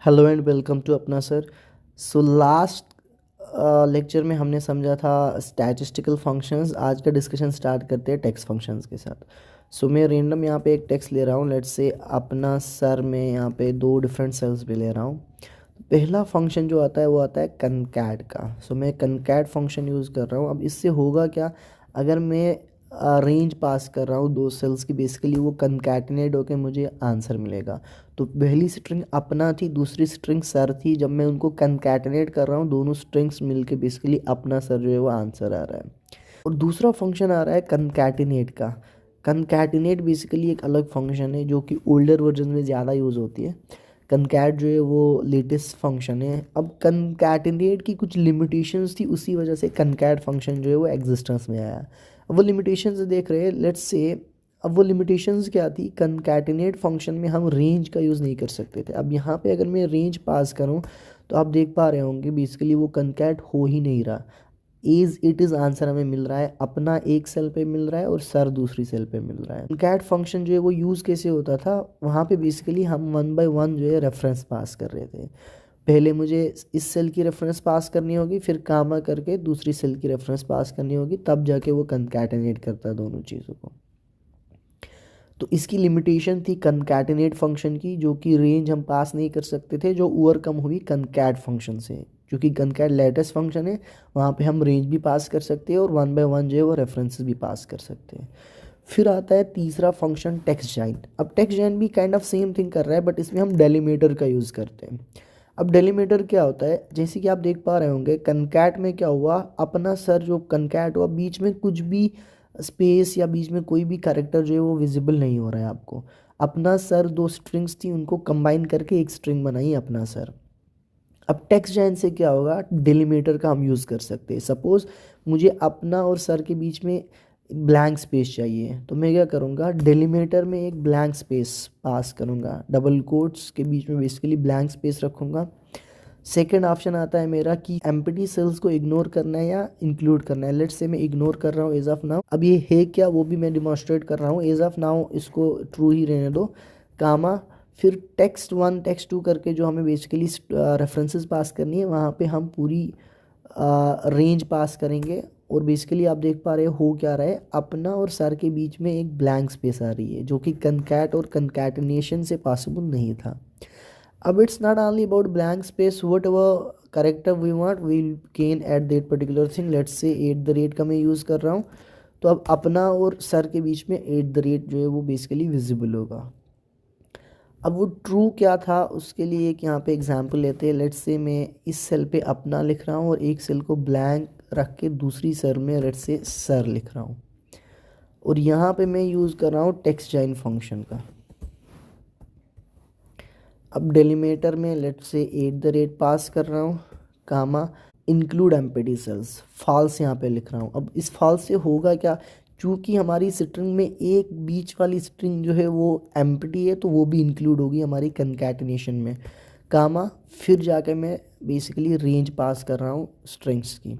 Hello and welcome to अपना sir. So last lecture में हमने समझा था स्टैटिस्टिकल फंक्शंस। आज का डिस्कशन स्टार्ट करते हैं टेक्स्ट फंक्शंस के साथ। सो मैं रेंडम यहाँ पे एक टेक्स्ट ले रहा हूँ। लेट्स से अपना सर में यहाँ पे दो डिफरेंट सेल्स भी ले रहा हूँ। पहला फंक्शन जो आता है वो आता है कनकैट का। सो मैं कनकैट फंक्शन यूज़ कर रहा हूँ। अब इससे होगा क्या, अगर मैं रेंज पास कर रहा हूँ दो सेल्स की, बेसिकली वो कनकैटिनेट होकर मुझे आंसर मिलेगा। तो पहली स्ट्रिंग अपना थी, दूसरी स्ट्रिंग सर थी। जब मैं उनको कनकैटिनेट कर रहा हूँ, दोनों स्ट्रिंग्स मिलके बेसिकली अपना सर जो है वो आंसर आ रहा है। और दूसरा फंक्शन आ रहा है कनकैटिनेट का। कनकैटिनेट बेसिकली एक अलग फंक्शन है जो कि ओल्डर वर्जन में ज़्यादा यूज़ होती है। कनकैट जो है वो लेटेस्ट फंक्शन है। अब कनकैटिनेट की कुछ लिमिटेशंस थी, उसी वजह से कनकैट फंक्शन जो है वो एग्जिस्टेंस में आया। अब वो लिमिटेशंस देख रहे हैं, लेट्स से। अब वो लिमिटेशंस क्या थी, कनकैटिनेट फंक्शन में हम रेंज का यूज़ नहीं कर सकते थे। अब यहाँ पे अगर मैं रेंज पास करूँ तो आप देख पा रहे होंगे बेसिकली वो कनकैट हो ही नहीं रहा। इज इट इज़ आंसर हमें मिल रहा है, अपना एक सेल पे मिल रहा है और सर दूसरी सेल पे मिल रहा है। कैट फंक्शन जो है वो यूज़ कैसे होता था, वहाँ पे बेसिकली हम वन बाय वन जो है रेफरेंस पास कर रहे थे। पहले मुझे इस सेल की रेफरेंस पास करनी होगी, फिर कामा करके दूसरी सेल की रेफरेंस पास करनी होगी, तब जाके वो कंकैटिनेट करता है दोनों चीज़ों को। तो इसकी लिमिटेशन थी कनकैटिनेट फंक्शन की, जो कि रेंज हम पास नहीं कर सकते थे, जो ओवरकम हुई कनकैट फंक्शन से। क्योंकि कनकैट लेटेस्ट फंक्शन है, वहाँ पे हम रेंज भी पास कर सकते हैं और वन बाय वन जो है वो रेफरेंसेस भी पास कर सकते हैं। फिर आता है तीसरा फंक्शन टेक्स्ट जॉइंट। अब टेक्स्ट जॉइंट भी काइंड ऑफ सेम थिंग कर रहा है, बट इसमें हम डेलीमीटर का यूज़ करते हैं। अब डेलीमीटर क्या होता है, जैसे कि आप देख पा रहे होंगे कनकैट में क्या हुआ, अपना सर जो कनकैट हुआ, बीच में कुछ भी स्पेस या बीच में कोई भी कैरेक्टर जो है वो विजिबल नहीं हो रहा है आपको। अपना सर दो स्ट्रिंग्स थी, उनको कंबाइन करके एक स्ट्रिंग बनाई अपना सर। अब टेक्स्ट जॉइन से क्या होगा, डिलीमीटर का हम यूज़ कर सकते हैं। सपोज़ मुझे अपना और सर के बीच में ब्लैंक स्पेस चाहिए, तो मैं क्या करूँगा, डेलीमीटर में एक ब्लैंक स्पेस पास करूँगा, डबल कोट्स के बीच में बेसिकली ब्लैंक स्पेस रखूँगा। सेकेंड ऑप्शन आता है मेरा कि एम्प्टी सेल्स को इग्नोर करना है या इंक्लूड करना है। लेट्स से मैं इग्नोर कर रहा हूँ एज ऑफ नाउ। अब ये है क्या वो भी मैं डिमॉन्स्ट्रेट कर रहा हूँ। एज ऑफ नाउ इसको ट्रू ही रहने दो, कामा, फिर टेक्स्ट वन टेक्स्ट टू करके जो हमें बेसिकली रेफरेंसेस पास करनी है, वहाँ पे हम पूरी रेंज पास करेंगे। और बेसिकली आप देख पा रहे हो क्या रहा है, अपना और सर के बीच में एक ब्लैंक स्पेस आ रही है, जो कि कनकैट और कनकैटिनेशन से पॉसिबल नहीं था। अब it's not only about blank space, whatever character we want we'll gain at that particular thing. let's say at the rate का मैं यूज़ कर रहा हूँ, तो अब अपना और सर के बीच में एट द रेट जो है वो बेसिकली विजिबल होगा। अब वो ट्रू क्या था उसके लिए एक यहाँ पे एग्जांपल लेते हैं। लेट्स से मैं इस सेल पे अपना लिख रहा हूँ और एक सेल को ब्लैंक रख के दूसरी सेल में लेट्स से सर लिख रहा हूँ, और यहाँ पे मैं यूज़ कर रहा हूँ टेक्स्ट जॉइन फंक्शन का। अब डेलीमीटर में लेट से एट द रेट पास कर रहा हूँ, कामा, इंक्लूड एम्प्टी सेल्स, फॉल्स यहाँ पे लिख रहा हूँ। अब इस फॉल्स से होगा क्या, चूँकि हमारी स्ट्रिंग में एक बीच वाली स्ट्रिंग जो है वो एम्प्टी है, तो वो भी इंक्लूड होगी हमारी कंकैटिनेशन में, कामा, फिर जाकर मैं बेसिकली रेंज पास कर रहा हूँ स्ट्रिंग्स की।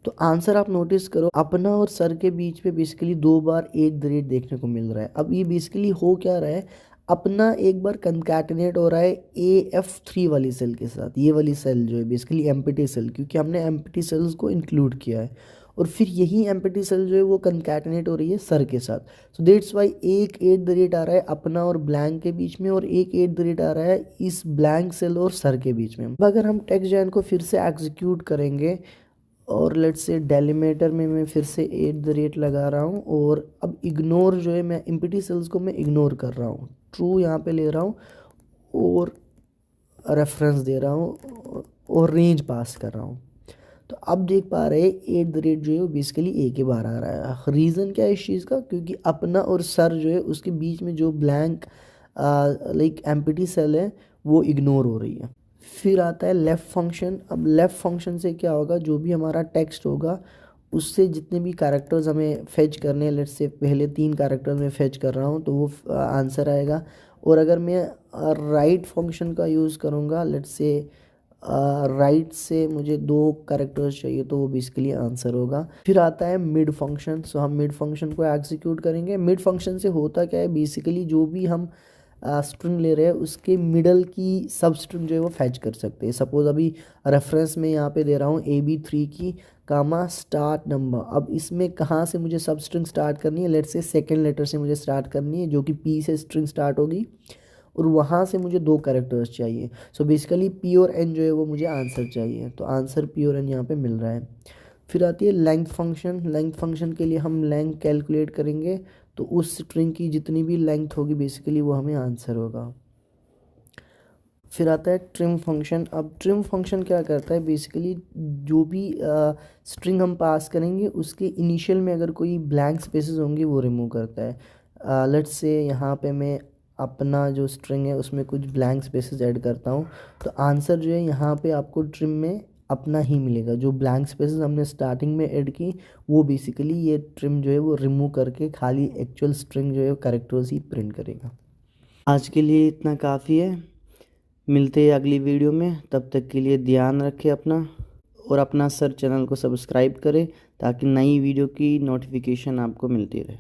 तो आंसर आप नोटिस करो, अपना और सर के बीच में बेसिकली दो बार एट द रेट देखने को मिल रहा है। अब ये बेसिकली हो क्या रहा है, अपना एक बार कंकैटिनेट हो रहा है AF3 वाली सेल के साथ, ये वाली सेल जो है बेसिकली एम्प्टी सेल, क्योंकि हमने एम्प्टी सेल्स को इंक्लूड किया है। और फिर यही एम्प्टी सेल जो है वो कंकैटिनेट हो रही है सर के साथ। सो दैट्स वाई एक एट द रेट आ रहा है अपना और ब्लैंक के बीच में, और एक एट द रेट आ रहा है इस ब्लैंक सेल और सर के बीच में। अब अगर हम टेक्स्ट जॉइन को फिर से एग्जीक्यूट करेंगे, और लेट्स से डेलीमीटर में मैं फिर से एट द रेट लगा रहा हूँ, और अब इग्नोर जो है, मैं एम्प्टी सेल्स को मैं इग्नोर कर रहा हूँ, ट्रू यहाँ पे ले रहा हूँ, और रेफरेंस दे रहा हूँ और रेंज पास कर रहा हूँ। तो अब देख पा रहे हैं एट द रेट जो है वो बेसिकली ए के बाहर आ रहा है। रीज़न क्या है इस चीज़ का, क्योंकि अपना और सर जो है उसके बीच में जो ब्लैंक लाइक एम्प्टी सेल है वो इग्नोर हो रही है। फिर आता है लेफ़्ट फंक्शन। अब लेफ़्ट फंक्शन से क्या होगा, जो भी हमारा टेक्स्ट होगा उससे जितने भी कैरेक्टर्स हमें फेच करने हैं, लेट्स से पहले तीन कैरेक्टर्स में फेच कर रहा हूँ तो वो आंसर आएगा। और अगर मैं राइट फंक्शन का यूज़ करूँगा, लेट्स से राइट से मुझे दो कैरेक्टर्स चाहिए, तो वो बेसिकली आंसर होगा। फिर आता है मिड फंक्शन। सो हम मिड फंक्शन को एग्जीक्यूट करेंगे। मिड फंक्शन से होता क्या है, बेसिकली जो भी हम स्ट्रिंग ले रहे हैं उसके मिडल की सब स्ट्रिंग जो है वो फैच कर सकते हैं। सपोज़ अभी रेफरेंस में यहाँ पे दे रहा हूँ AB3 की कामा स्टार्ट नंबर। अब इसमें कहाँ से मुझे सब स्ट्रिंग स्टार्ट करनी है, लेट्स से सेकेंड लेटर से मुझे स्टार्ट करनी है जो कि P से स्ट्रिंग स्टार्ट होगी, और वहाँ से मुझे 2 कैरेक्टर्स चाहिए। सो बेसिकली P और N जो है वो मुझे आंसर चाहिए, तो आंसर P और N यहाँ पे मिल रहा है। फिर आती है लेंथ फंक्शन। लेंथ फंक्शन के लिए हम लेंथ कैलकुलेट करेंगे, तो उस स्ट्रिंग की जितनी भी लेंथ होगी बेसिकली वो हमें आंसर होगा। फिर आता है ट्रिम फंक्शन। अब ट्रिम फंक्शन क्या करता है, बेसिकली जो भी स्ट्रिंग हम पास करेंगे उसके इनिशियल में अगर कोई ब्लैंक स्पेसेस होंगे वो रिमूव करता है। लेट्स से यहाँ पे मैं अपना जो स्ट्रिंग है उसमें कुछ ब्लैंक स्पेसेस ऐड करता हूँ, तो आंसर जो है यहाँ पे आपको ट्रिम में अपना ही मिलेगा। जो ब्लैंक स्पेसेस हमने स्टार्टिंग में ऐड की वो बेसिकली ये ट्रिम जो है वो रिमूव करके खाली एक्चुअल स्ट्रिंग जो है कैरेक्टर्स ही प्रिंट करेगा। आज के लिए इतना काफ़ी है, मिलते हैं अगली वीडियो में। तब तक के लिए ध्यान रखें अपना, और अपना सर चैनल को सब्सक्राइब करें ताकि नई वीडियो की नोटिफिकेशन आपको मिलती रहे।